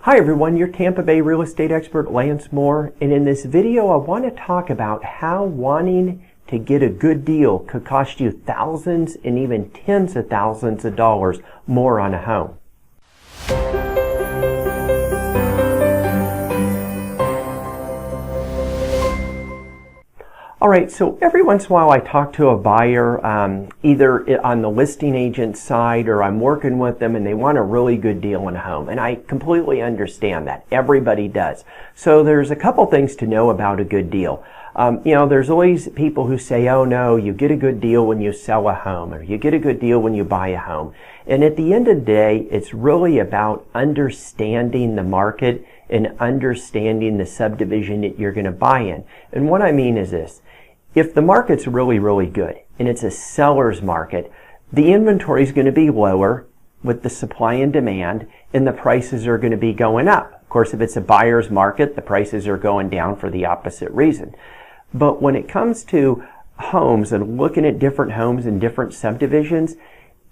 Hi everyone, your Tampa Bay real estate expert Lance Mohr, and in this video I want to talk about how wanting to get a good deal could cost you thousands and even tens of thousands of dollars more on a home. Alright, so every once in a while I talk to a buyer, either on the listing agent side or I'm working with them and they want a really good deal on a home. And I completely understand that. Everybody does. So there's a couple things to know about a good deal. There's always people who say, oh no, you get a good deal when you sell a home, or you get a good deal when you buy a home. And at the end of the day, it's really about understanding the market and understanding the subdivision that you're going to buy in. And what I mean is this. If the market's really, really good and it's a seller's market, the inventory is going to be lower with the supply and demand, and the prices are going to be going up. Of course, if it's a buyer's market, the prices are going down for the opposite reason. But when it comes to homes and looking at different homes and different subdivisions,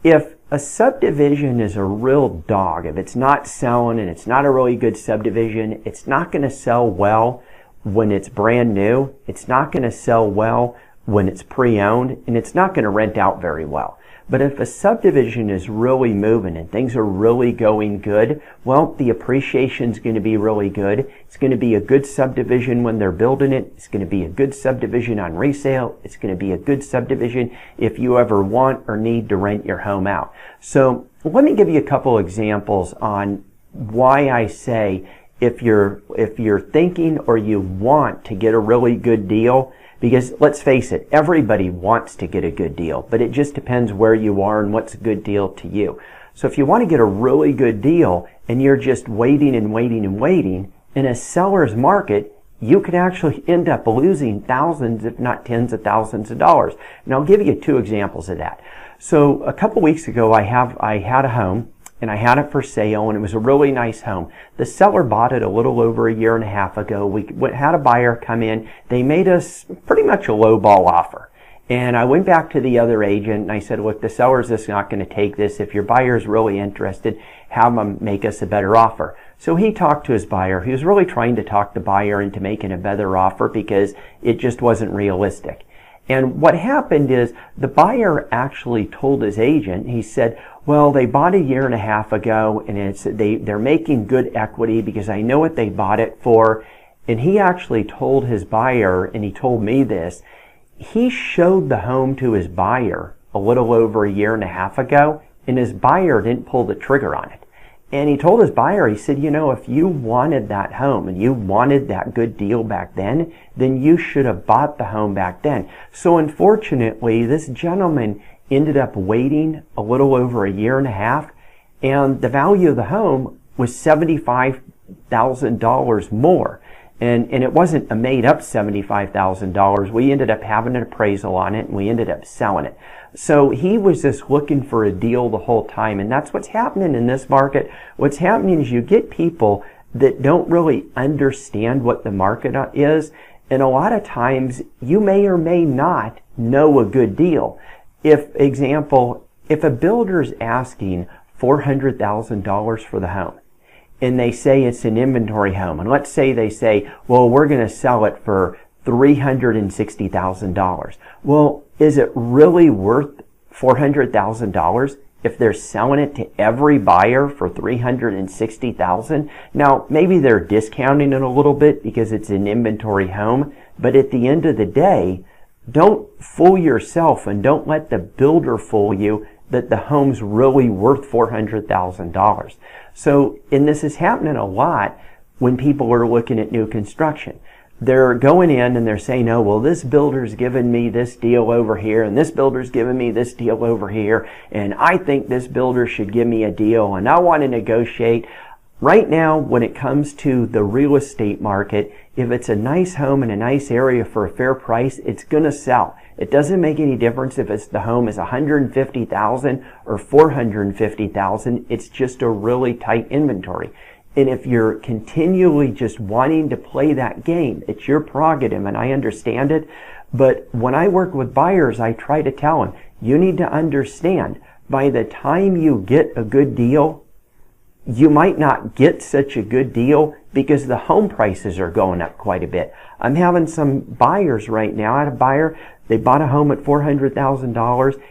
if a subdivision is a real dog, if it's not selling and it's not a really good subdivision, it's not going to sell well when it's brand new, it's not going to sell well when it's pre-owned, and it's not going to rent out very well. But if a subdivision is really moving and things are really going good, well, the appreciation's going to be really good. It's going to be a good subdivision when they're building it. It's going to be a good subdivision on resale. It's going to be a good subdivision if you ever want or need to rent your home out. So let me give you a couple examples on why I say if you're thinking or you want to get a really good deal, because let's face it, everybody wants to get a good deal, but it just depends where you are and what's a good deal to you. So if you want to get a really good deal and you're just waiting and waiting and waiting, in a seller's market, you could actually end up losing thousands, if not tens of thousands of dollars. And I'll give you two examples of that. So a couple weeks ago, I had a home, and I had it for sale, and it was a really nice home. The seller bought it a little over a year and a half ago. We had a buyer come in. They made us pretty much a lowball offer. And I went back to the other agent and I said, look, the seller's just not going to take this. If your buyer's really interested, have them make us a better offer. So he talked to his buyer. He was really trying to talk the buyer into making a better offer because it just wasn't realistic. And what happened is the buyer actually told his agent, he said, well, they bought a year and a half ago and they're making good equity because I know what they bought it for. And he actually told his buyer, and he told me this, he showed the home to his buyer a little over a year and a half ago, and his buyer didn't pull the trigger on it. And he told his buyer, he said, if you wanted that home and you wanted that good deal back then you should have bought the home back then. So unfortunately, this gentleman ended up waiting a little over a year and a half, and the value of the home was $75,000 more. And it wasn't a made-up $75,000. We ended up having an appraisal on it, and we ended up selling it. So he was just looking for a deal the whole time, and that's what's happening in this market. What's happening is you get people that don't really understand what the market is, and a lot of times you may or may not know a good deal. If a builder's asking $400,000 for the home, and they say it's an inventory home, and let's say they say, well, we're going to sell it for $360,000. Well, is it really worth $400,000 if they're selling it to every buyer for $360,000? Now, maybe they're discounting it a little bit because it's an inventory home, but at the end of the day, don't fool yourself and don't let the builder fool you that the home's really worth $400,000. So, and this is happening a lot when people are looking at new construction. They're going in and they're saying, oh, well, this builder's giving me this deal over here, and this builder's giving me this deal over here, and I think this builder should give me a deal, and I want to negotiate. Right now, when it comes to the real estate market, if it's a nice home in a nice area for a fair price, it's going to sell. It doesn't make any difference if the home is $150,000 or $450,000. It's just a really tight inventory. And if you're continually just wanting to play that game, it's your prerogative, and I understand it. But when I work with buyers, I try to tell them, you need to understand, by the time you get a good deal, you might not get such a good deal because the home prices are going up quite a bit. I'm having some buyers right now. I had a buyer, they bought a home at $400,000.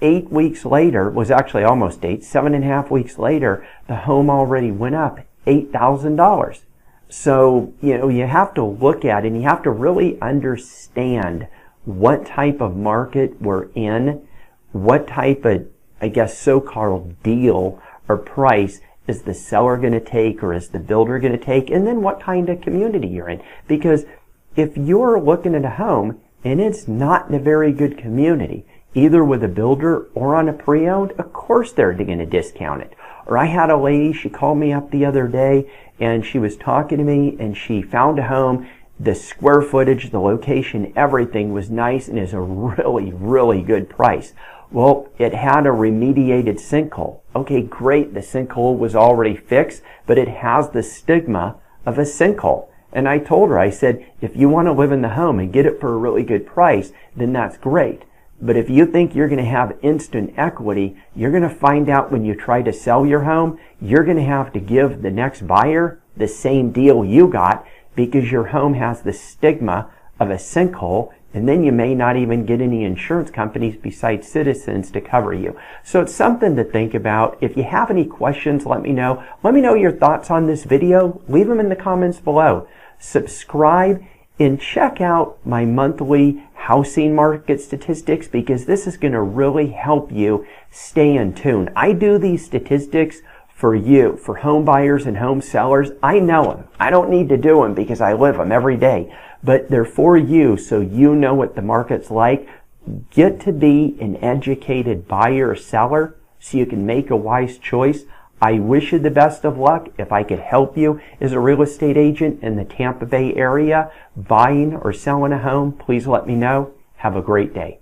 8 weeks later, was actually almost 8, 7.5 weeks later, the home already went up $8,000. So, you have to look at it and you have to really understand what type of market we're in, what type of, I guess, so-called deal or price is the seller going to take or is the builder going to take, and then what kind of community you're in. Because if you're looking at a home and it's not in a very good community, either with a builder or on a pre-owned, of course they're going to discount it. Or I had a lady, she called me up the other day and she was talking to me and she found a home. The square footage, the location, everything was nice and is a really, really good price. Well, it had a remediated sinkhole. Okay, great, the sinkhole was already fixed, but it has the stigma of a sinkhole. And I told her, I said, if you want to live in the home and get it for a really good price, then that's great. But if you think you're going to have instant equity, you're going to find out when you try to sell your home, you're going to have to give the next buyer the same deal you got because your home has the stigma of a sinkhole, and then you may not even get any insurance companies besides Citizens to cover you. So it's something to think about. If you have any questions, let me know. Let me know your thoughts on this video. Leave them in the comments below. Subscribe and check out my monthly housing market statistics because this is going to really help you stay in tune. I do these statistics for you, for home buyers and home sellers. I know them. I don't need to do them because I live them every day. But they're for you so you know what the market's like. Get to be an educated buyer or seller so you can make a wise choice. I wish you the best of luck. If I could help you as a real estate agent in the Tampa Bay area buying or selling a home, please let me know. Have a great day.